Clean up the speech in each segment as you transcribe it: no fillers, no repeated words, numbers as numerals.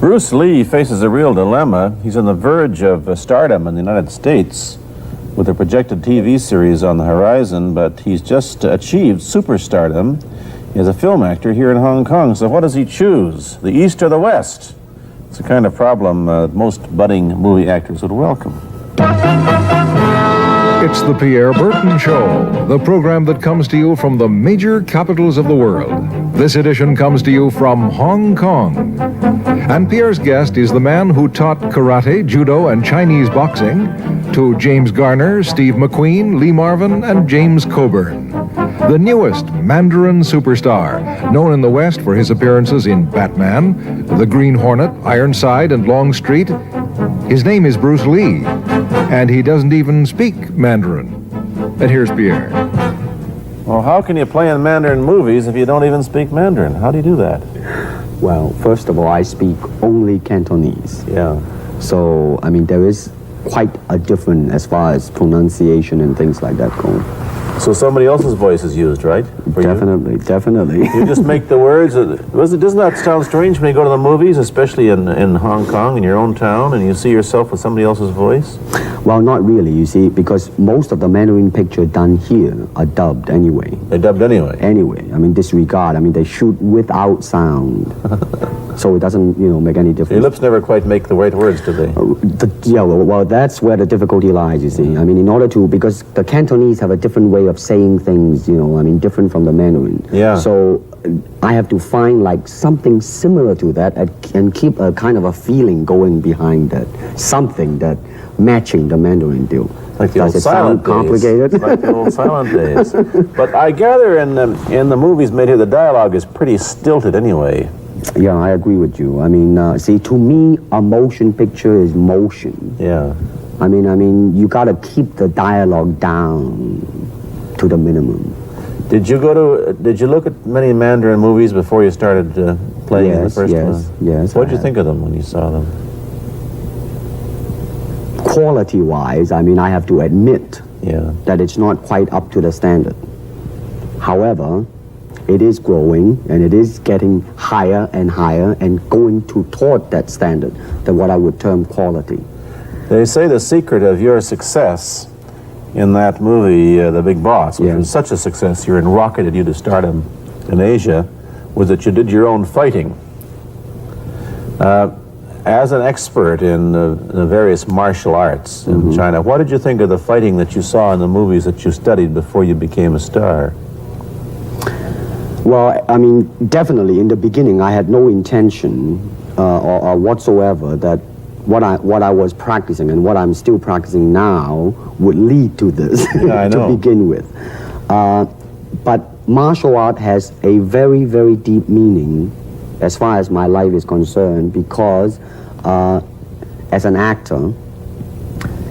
Bruce Lee faces a real dilemma. He's on the verge of stardom in the United States with a projected TV series on the horizon, but he's just achieved superstardom as a film actor here in Hong Kong. So what does he choose, the East or the West? It's the kind of problem most budding movie actors would welcome. It's the Pierre Berton Show, the program that comes to you from the major capitals of the world. This edition comes to you from Hong Kong. And Pierre's guest is the man who taught karate, judo, and Chinese boxing to James Garner, Steve McQueen, Lee Marvin, and James Coburn. The newest Mandarin superstar, known in the West for his appearances in Batman, The Green Hornet, Ironside, and Longstreet. His name is Bruce Lee, and he doesn't even speak Mandarin. And here's Pierre. Well, how can you play in Mandarin movies if you don't even speak Mandarin? How do you do that? Well, first of all, I speak only Cantonese. Yeah. So, I mean, there is quite a difference as far as pronunciation and things like that go. So somebody else's voice is used, right? Definitely, definitely. You just make the words. Doesn't that sound strange when you go to the movies, especially in Hong Kong, in your own town, and you see yourself with somebody else's voice? Well, not really, you see, because most of the Mandarin pictures done here are dubbed anyway. They're dubbed anyway? Anyway, I mean, disregard. I mean, they shoot without sound. So it doesn't, make any difference. Your lips never quite make the right words, do they? Well, that's where the difficulty lies, you see. I mean, in order to, because the Cantonese have a different way of saying things, different from the Mandarin. Yeah. So I have to find like something similar to that and keep a kind of a feeling going behind that, something that matching the Mandarin deal. Like the Does old it silent sound complicated? days. Like the old silent days. But I gather in the movies made here, the dialogue is pretty stilted anyway. Yeah, I agree with you. I mean, see, to me, a motion picture is motion. Yeah. I mean, you got to keep the dialogue down to the minimum. Did you look at many Mandarin movies before you started playing in the first one? Yes. What did you think of them when you saw them? Quality-wise, I mean, I have to admit that it's not quite up to the standard. However, it is growing, and it is getting higher and higher and going toward that standard, that what I would term quality. They say the secret of your success in that movie, The Big Boss, which was such a success here and rocketed you to stardom in Asia, was that you did your own fighting. As an expert in the various martial arts in China, what did you think of the fighting that you saw in the movies that you studied before you became a star? Well, I mean, definitely in the beginning, I had no intention or whatsoever that what I was practicing and what I'm still practicing now would lead to this to begin with. But martial art has a very, very deep meaning as far as my life is concerned, because as an actor,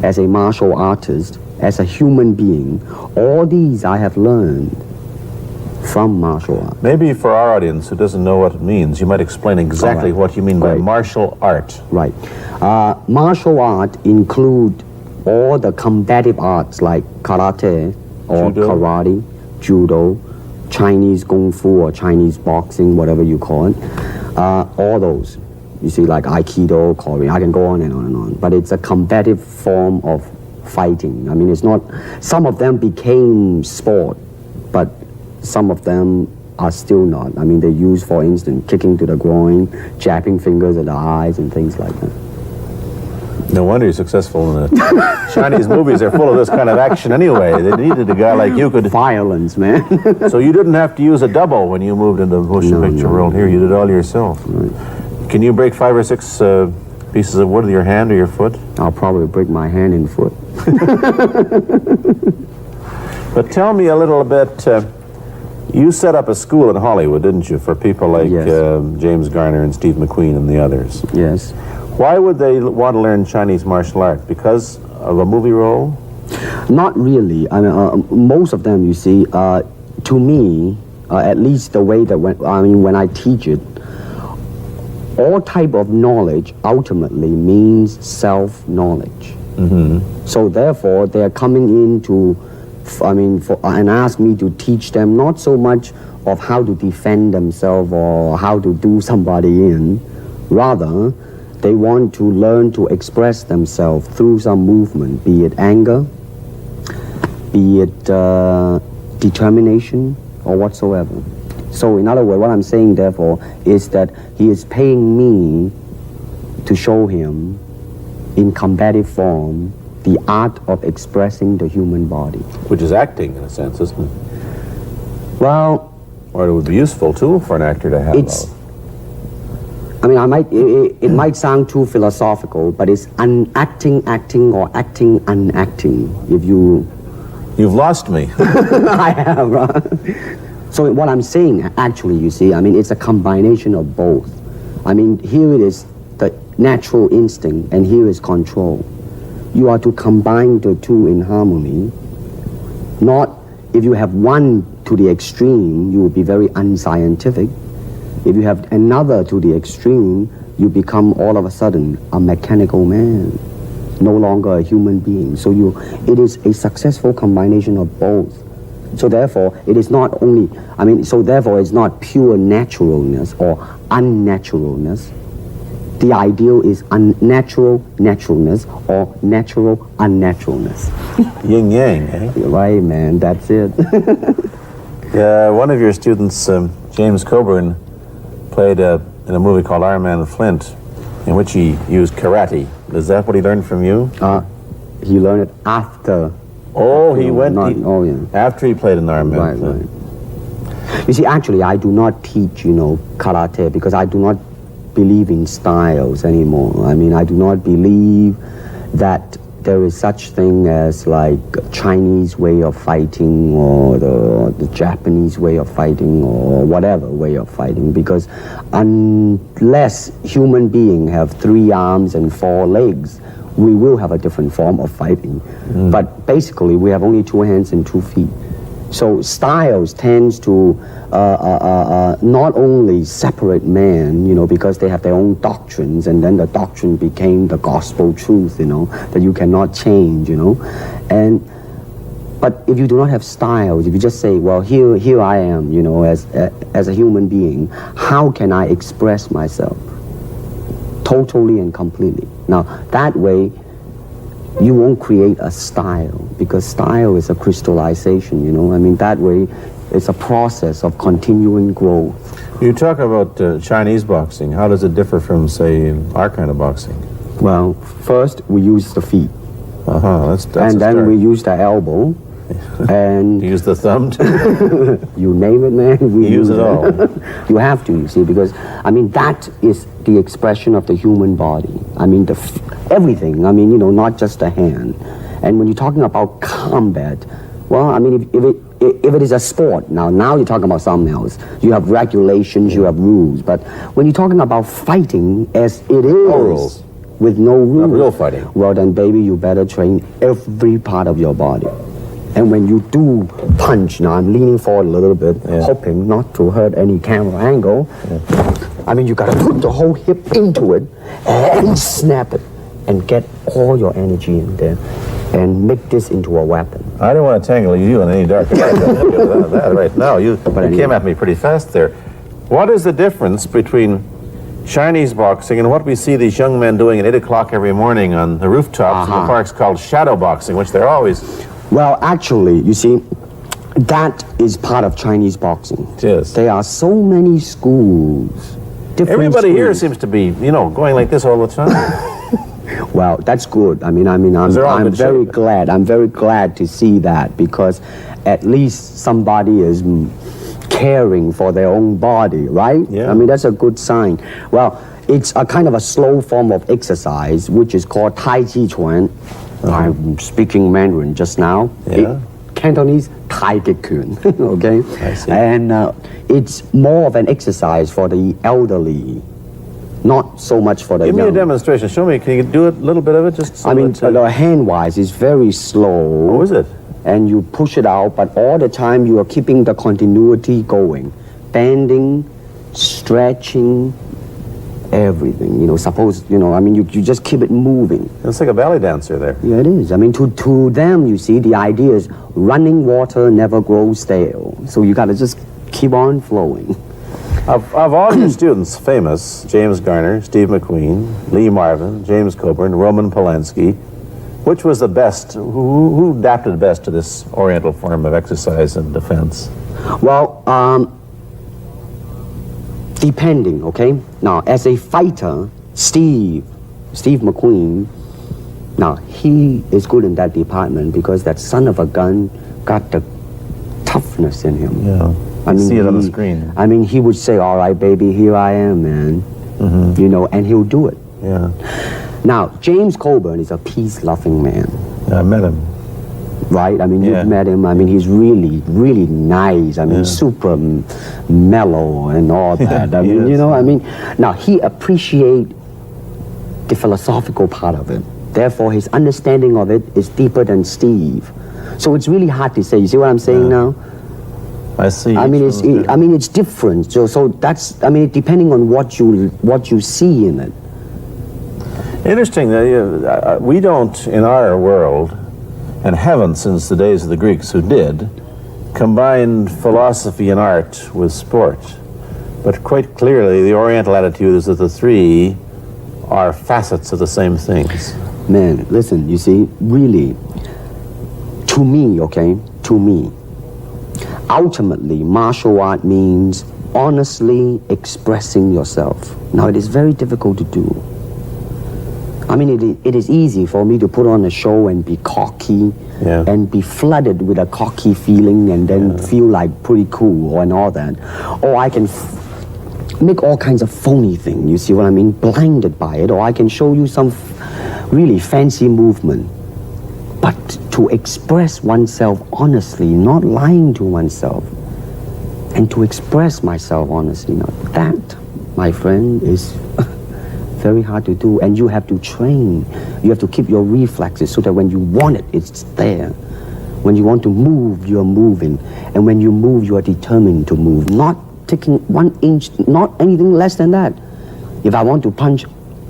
as a martial artist, as a human being, all these I have learned from martial art. Maybe for our audience who doesn't know what it means, you might explain exactly what you mean by martial art. Right. Martial art include all the combative arts like karate or karate, judo, Chinese kung fu or Chinese boxing, whatever you call it. All those. You see, like Aikido, Korean, I can go on and on and on. But it's a combative form of fighting. I mean, it's not, some of them became sport, but some of them are still not. I mean, they use, for instance, kicking to the groin, jabbing fingers at the eyes, and things like that. No wonder you're successful in the Chinese movies. They're full of this kind of action anyway. They needed a guy like you could... Violence, man. So you didn't have to use a double when you moved into the motion picture world here. You did it all yourself. Right. Can you break 5 or 6 pieces of wood with your hand or your foot? I'll probably break my hand and foot. But tell me a little bit... you set up a school in Hollywood, didn't you, for people like James Garner and Steve McQueen and the others? Yes. Why would they want to learn Chinese martial art? Because of a movie role? Not really. I mean, most of them, you see, to me, at least the way that when I teach it, all type of knowledge ultimately means self-knowledge. So therefore, they are coming in to, and ask me to teach them not so much of how to defend themselves or how to do somebody in, Rather, they want to learn to express themselves through some movement, be it anger, be it determination, or whatsoever. So in other words, what I'm saying, therefore, is that he is paying me to show him in combative form the art of expressing the human body. Which is acting, in a sense, isn't it? Well, Or it would be useful, too, for an actor to have. it's, I mean, it might sound too philosophical, but it's acting or acting unacting, if you... You've lost me. I have, right? So what I'm saying, actually, you see, I mean, it's a combination of both. I mean, here it is the natural instinct, and here is control. You are to combine the two in harmony. Not, if you have one to the extreme, you will be very unscientific. If you have another to the extreme, you become all of a sudden a mechanical man, no longer a human being. So it is a successful combination of both. So therefore, it is not only, so therefore it's not pure naturalness or unnaturalness. The ideal is unnatural naturalness or natural unnaturalness. Yin yang, eh? You're right, man, that's it. One of your students, James Coburn, played in a movie called Iron Man Flint, in which he used karate. Is that what he learned from you? He learned it after. Oh, he went yeah. after he played in Iron Man Right, Flint. right. You see, actually, I do not teach, karate because I do not believe in styles anymore. I mean, I do not believe that there is such thing as like Chinese way of fighting or the Japanese way of fighting or whatever way of fighting, because unless human beings have 3 arms and 4 legs, we will have a different form of fighting. But basically, we have only 2 hands and 2 feet. So styles tends to not only separate man, because they have their own doctrines, and then the doctrine became the gospel truth, that you cannot change, But if you do not have styles, if you just say, well, here I am, as a human being, how can I express myself totally and completely? Now, that way, you won't create a style, because style is a crystallization, that way it's a process of continuing growth. You talk about Chinese boxing. How does it differ from, say, our kind of boxing? Well, first we use the feet. That's and a then start. we use the elbow. And You use the thumb, too? you name it, man. We use it all. You have to, you see, because, that is the expression of the human body. Everything, not just the hand. And when you're talking about combat, well, if it is a sport, now you're talking about something else. You have regulations, you have rules. But when you're talking about fighting as it is, No rules. with no rules. Not real fighting. Well, then, baby, you better train every part of your body. And when you do punch, now I'm leaning forward a little bit, hoping not to hurt any camera angle. You gotta put the whole hip into it and snap it and get all your energy in there and make this into a weapon. I don't want to tangle you in any dark that right now. You came at me pretty fast there. What is the difference between Chinese boxing and what we see these young men doing at 8 o'clock every morning on the rooftops in the parks called shadow boxing, which they're always... Well, actually, you see, that is part of Chinese boxing. It is. There are so many schools. Everybody here schools. seems to be, going like this all the time. Well, that's good. I'm very glad. I'm very glad to see that, because at least somebody is caring for their own body, right? Yeah. That's a good sign. Well, it's a kind of a slow form of exercise, which is called Tai Chi Chuan. I'm speaking Mandarin just now. Yeah. Cantonese, Tai Chi Kun, okay? I see. And it's more of an exercise for the elderly, not so much for the Give young. me a demonstration. Show me. Can you do a little bit of it? Just so the hand-wise is very slow. Oh, is it? And you push it out, but all the time you are keeping the continuity going. Bending, stretching, everything. You just keep it moving. It's like a ballet dancer there. Yeah, it is. To them, you see, the idea is running water never grows stale. So you got to just keep on flowing. Of all your students, famous, James Garner, Steve McQueen, Lee Marvin, James Coburn, Roman Polanski, which was the best, who adapted best to this Oriental form of exercise and defense? Well, depending, okay? Now, as a fighter, Steve McQueen, now, he is good in that department because that son of a gun got the toughness in him. Yeah, see it on the screen. I mean, he would say, all right, baby, here I am, man. Mm-hmm. You know, and he'll do it. Yeah. Now, James Coburn is a peace-loving man. I met him. Right? I mean, Yeah. you've met him. I mean, he's really, really nice. I mean, Yeah. super mellow and all that. I he mean, is. you know, I mean, now he appreciates the philosophical part of it. Therefore, his understanding of it is deeper than Steve. So it's really hard to say. You see what I'm saying now? I see. I mean, it's different. So that's, I mean, depending on what you see in it. Interesting that we don't, in our world, and haven't since the days of the Greeks who did, combine philosophy and art with sport. But quite clearly, the Oriental attitude is that the three are facets of the same things. Man, listen, you see, really, to me, okay, to me, ultimately, martial art means honestly expressing yourself. Now, it is very difficult to do. I mean, it is easy for me to put on a show and be cocky and be flooded with a cocky feeling and then feel like pretty cool and all that. Or I can make all kinds of phony things, you see what I mean? Blinded by it. Or I can show you some really fancy movement. But to express oneself honestly, not lying to oneself, and to express myself honestly, now that, my friend, is very hard to do, and you have to train. You have to keep your reflexes so that when you want it, it's there. When you want to move, you're moving. And when you move, you are determined to move. Not taking 1 inch, not anything less than that. If I want to punch,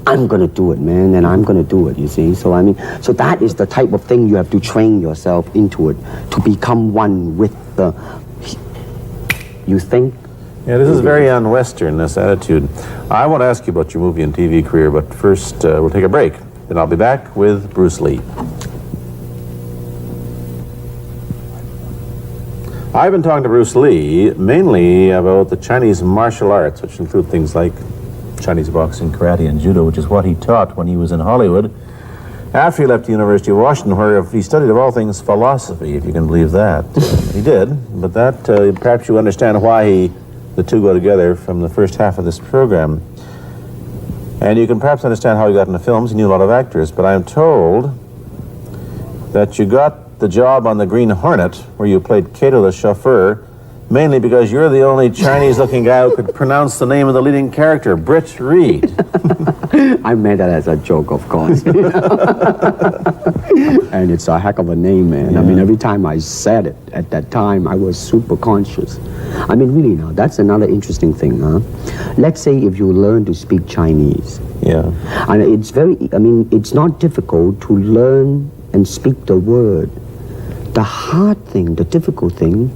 I'm gonna do it, man, and I'm gonna do it, you see? So I mean, so that is the type of thing you have to train yourself into it, to become one with the, you think? Yeah, this is very un-Western, this attitude. I want to ask you about your movie and TV career, but first we'll take a break. Then I'll be back with Bruce Lee. I've been talking to Bruce Lee mainly about the Chinese martial arts, which include things like Chinese boxing, karate, and judo, which is what he taught when he was in Hollywood. After he left the University of Washington, where he studied of all things philosophy, if you can believe that. He did, but that perhaps you understand why the two go together from the first half of this program. And you can perhaps understand how he got into films. He knew a lot of actors, but I'm told that you got the job on the Green Hornet, where you played Cato the chauffeur, mainly because you're the only Chinese-looking guy who could pronounce the name of the leading character, Britt Reed. I meant that as a joke, of course. And it's a heck of a name, man. Yeah. I mean, every time I said it at that time, I was super conscious. I mean, really now, that's another interesting thing, huh? Let's say if you learn to speak Chinese. Yeah. And it's it's not difficult to learn and speak the word. The hard thing, the difficult thing,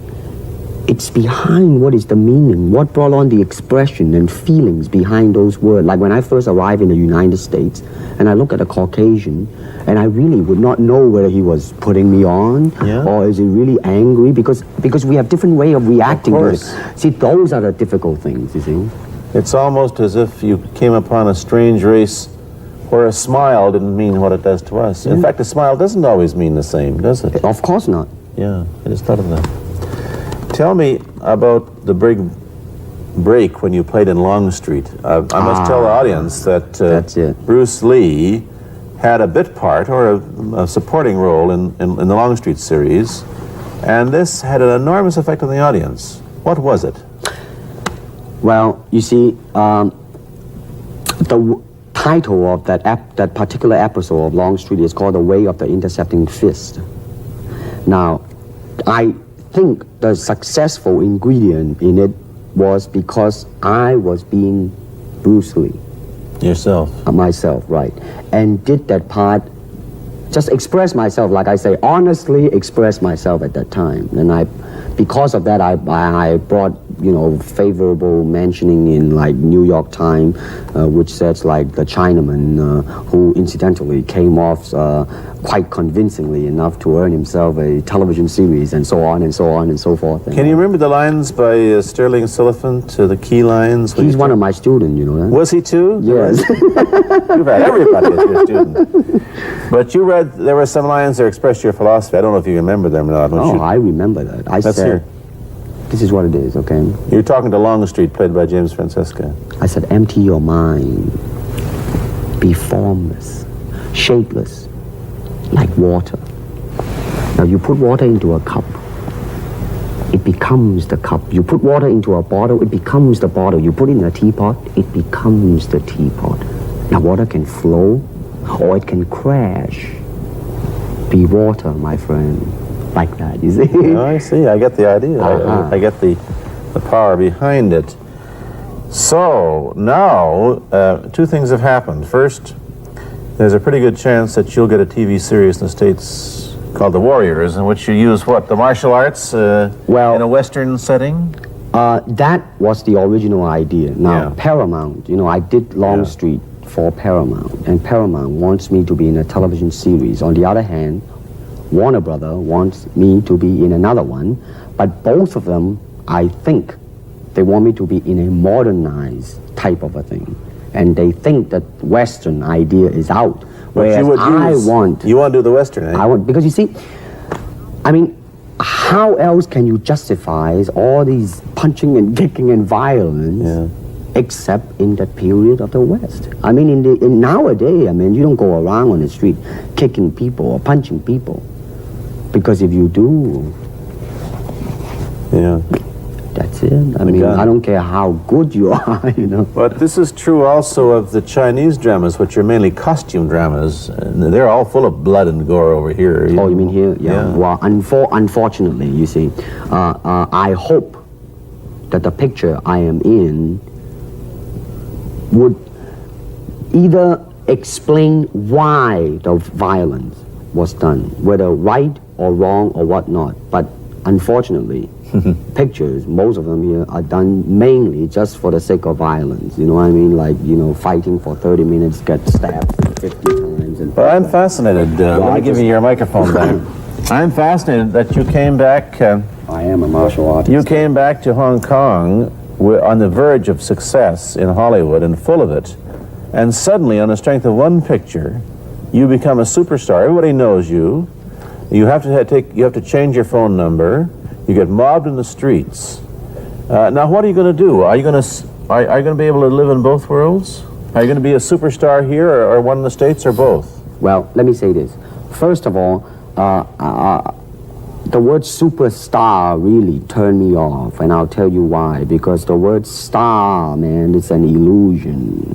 it's behind what is the meaning, what brought on the expression and feelings behind those words. Like when I first arrived in the United States, and I look at a Caucasian, and I really would not know whether he was putting me on, or is he really angry, because we have different way of reacting to it. See, those are the difficult things, you see. It's almost as if you came upon a strange race where a smile didn't mean what it does to us. In fact, a smile doesn't always mean the same, does it? Of course not. Yeah, I just thought of that. Tell me about the big break when you played in Longstreet. I must tell the audience that that's it. Bruce Lee had a bit part or a supporting role in the Longstreet series, and this had an enormous effect on the audience. What was it? Well, you see, the title of that particular episode of Longstreet is called The Way of the Intercepting Fist. Now, I think the successful ingredient in it was because I was being Bruce Lee. Yourself. Myself, right. And did that part, just express myself, like I say, honestly express myself at that time. And because of that, I brought favorable mentioning in like New York Times, which says like the Chinaman who incidentally came off quite convincingly enough to earn himself a television series, and so on and so on and so forth. Can you remember the lines by Sterling Siliphant, the key lines? He's one of my students, you know that? Was he too? Yes. You've had everybody as your student. But you read, there were some lines that expressed your philosophy. I don't know if you remember them or not. Oh, I remember that. I Let's said, hear. this is what it is, okay? You're talking to Longstreet, played by James Francesca. I said, empty your mind. Be formless, shapeless, like water. Now you put water into a cup, it becomes the cup. You put water into a bottle, it becomes the bottle. You put it in a teapot, it becomes the teapot. Now water can flow or it can crash. Be water, my friend. Like that, you see? Oh, I see. I get the idea. I get the power behind it. So now, two things have happened. First, there's a pretty good chance that you'll get a TV series in the States called The Warriors, in which you use what? The martial arts in a Western setting? That was the original idea. Now, Yeah. Paramount, I did Longstreet for Paramount, and Paramount wants me to be in a television series. On the other hand, Warner Brother wants me to be in another one, but both of them, I think, they want me to be in a modernized type of a thing. And they think that Western idea is out. Whereas You want to do the Western, eh? I want, because you see, I mean, how else can you justify all these punching and kicking and violence except in the period of the West? I mean, in nowadays, I mean, you don't go around on the street kicking people or punching people. Because if you do, that's it. I mean, I don't care how good you are, But this is true also of the Chinese dramas, which are mainly costume dramas. And they're all full of blood and gore over here. Oh, you mean here? Yeah. Well, unfortunately, you see, I hope that the picture I am in would either explain why the violence was done, whether right or wrong or whatnot. But unfortunately, pictures, most of them here, are done mainly just for the sake of violence. You know what I mean? Like, fighting for 30 minutes, get stabbed 50 times. Well, I'm fascinated. Let me give you your microphone back. I'm fascinated that you came back. I am a martial artist. You came back to Hong Kong on the verge of success in Hollywood and full of it. And suddenly, on the strength of one picture, you become a superstar. Everybody knows you. You have to change your phone number. You get mobbed in the streets. Now, what are you going to do? Are you going to be able to live in both worlds? Are you going to be a superstar here, or one in the States, or both? Well, let me say this. First of all, the word superstar really turned me off, and I'll tell you why. Because the word star, man, is an illusion.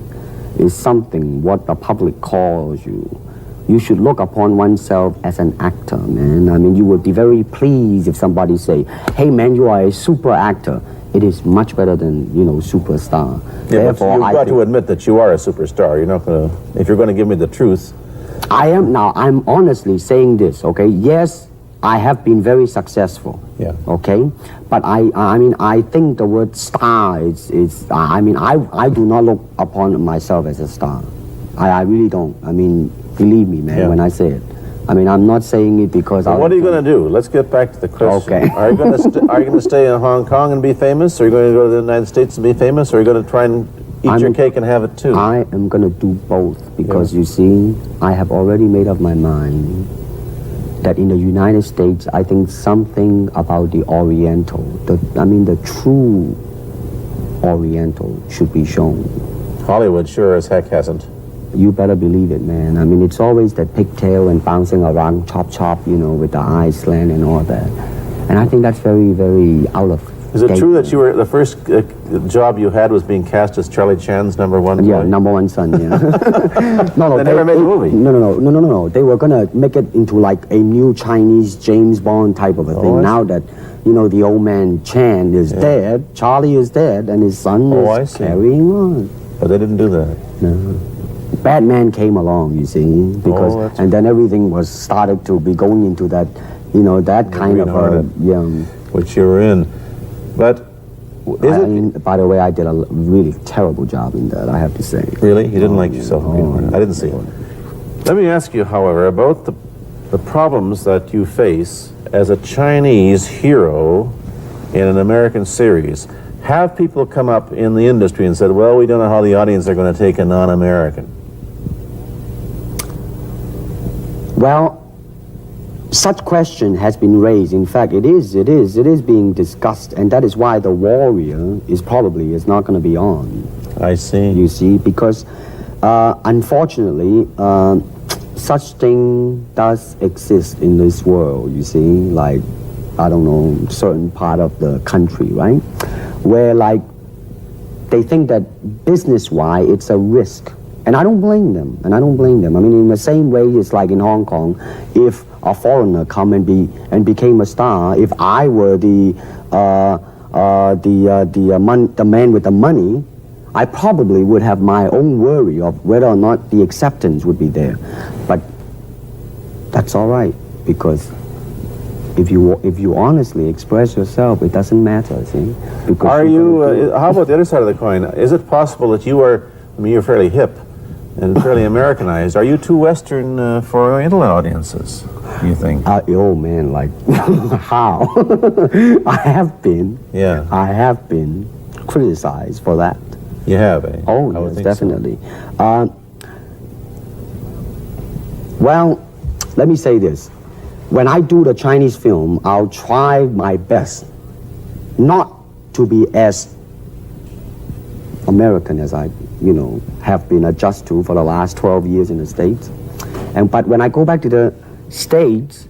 It's something what the public calls you. You should look upon oneself as an actor, man. I mean, you would be very pleased if somebody say, hey, man, you are a super actor. It is much better than, superstar. Yeah, therefore, but you've got to admit that you are a superstar. You're not going to, if you're going to give me the truth. I'm honestly saying this, okay? Yes, I have been very successful. Yeah. Okay? But I think the word star I do not look upon myself as a star. I really don't. I mean, believe me, man, when I say it. I mean, I'm not saying it because what are you going to do? Let's get back to the question. Okay. Are you going to stay in Hong Kong and be famous? Or are you going to go to the United States and be famous? Or are you going to try and eat your cake and have it too? I am going to do both because, you see, I have already made up my mind that in the United States, I think something about the Oriental, the true Oriental should be shown. Hollywood sure as heck hasn't. You better believe it, man. I mean, it's always that pigtail and bouncing around, chop, with the eyes slant and all that. And I think that's very, very out of Is it true that you were the first job you had was being cast as Charlie Chan's number one boy? Yeah, number one son, yeah. No, they never made the movie? No. They were going to make it into like a new Chinese James Bond type of a thing. Now that, the old man Chan is dead, Charlie is dead, and his son is carrying on. But they didn't do that. No. Batman came along, you see, because and then everything was started to be going into that, that kind of which you were in. But By the way, I did a really terrible job in that, I have to say. Really? You didn't like yourself? I didn't see it. Let me ask you, however, about the problems that you face as a Chinese hero in an American series. Have people come up in the industry and said, well, we don't know how the audience are going to take a non-American? Well, such question has been raised. In fact, it is being discussed, and that is why The Warrior is not going to be on. I see. You see, because unfortunately, such thing does exist in this world, you see, like, I don't know, certain part of the country, right? Where, like, they think that business-wise, it's a risk. And I don't blame them, I mean, in the same way, it's like in Hong Kong, if a foreigner come and became a star, if I were the man with the money, I probably would have my own worry of whether or not the acceptance would be there. But that's all right, because if you honestly express yourself, it doesn't matter, see? Because are you, how about the other side of the coin? Is it possible that you are, I mean, you're fairly hip and fairly Americanized. Are you too Western for Oriental audiences, do you think? Oh man, like, how? I have been criticized for that. You have, eh? Oh, yes, definitely. So. Well, let me say this. When I do the Chinese film, I'll try my best not to be as American as I, have been adjusted to for the last 12 years in the States. But when I go back to the States,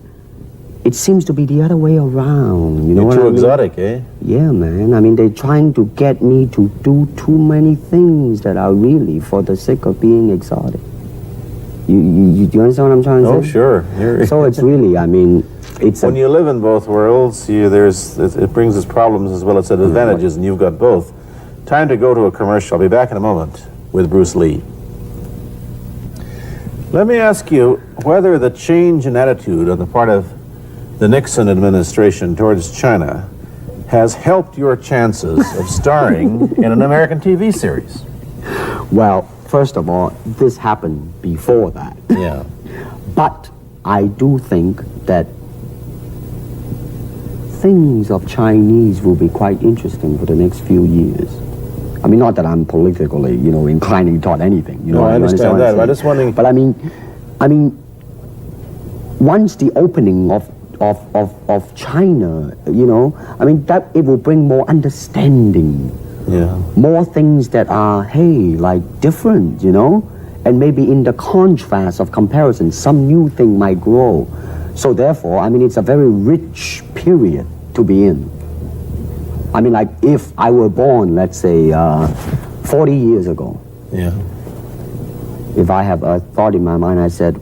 it seems to be the other way around. You know what I mean? You're too exotic, eh? Yeah, man. I mean, they're trying to get me to do too many things that are really for the sake of being exotic. You understand what I'm trying to say? Oh, sure. So it's really, I mean, it's when you live in both worlds, it brings its problems as well as its advantages, and you've got both. Time to go to a commercial. I'll be back in a moment with Bruce Lee. Let me ask you whether the change in attitude on the part of the Nixon administration towards China has helped your chances of starring in an American TV series. Well, first of all, this happened before that. Yeah. But I do think that things of Chinese will be quite interesting for the next few years. I mean, not that I'm politically, inclining toward anything. No, I understand that. I'm just wondering. But I mean, once the opening of China, I mean, that it will bring more understanding. Yeah. More things that are, like different, and maybe in the contrast of comparison, some new thing might grow. So therefore, I mean, it's a very rich period to be in. I mean, like, if I were born, let's say, 40 years ago. Yeah. If I have a thought in my mind, I said,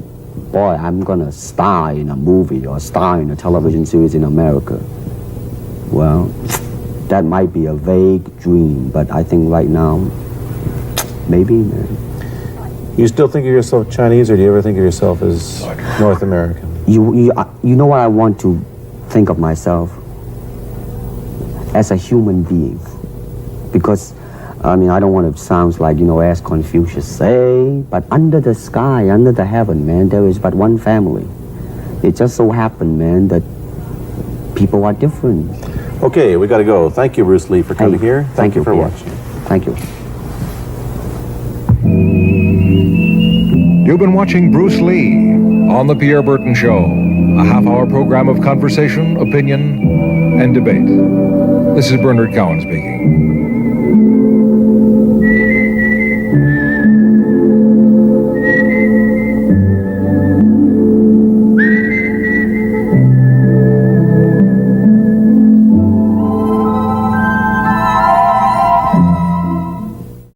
boy, I'm gonna star in a movie or star in a television series in America. Well, that might be a vague dream, but I think right now, maybe, man. You still think of yourself Chinese, or do you ever think of yourself as North American? You know what I want to think of myself? As a human being. Because, I mean, I don't want to sound like, as Confucius say, but under the sky, under the heaven, man, there is but one family. It just so happened, man, that people are different. Okay, we got to go. Thank you, Bruce Lee, for coming here. Thank you for Pierre. watching. Thank you. You've been watching Bruce Lee on The Pierre Berton Show, a half-hour program of conversation, opinion, and debate. This is Bernard Cowan speaking.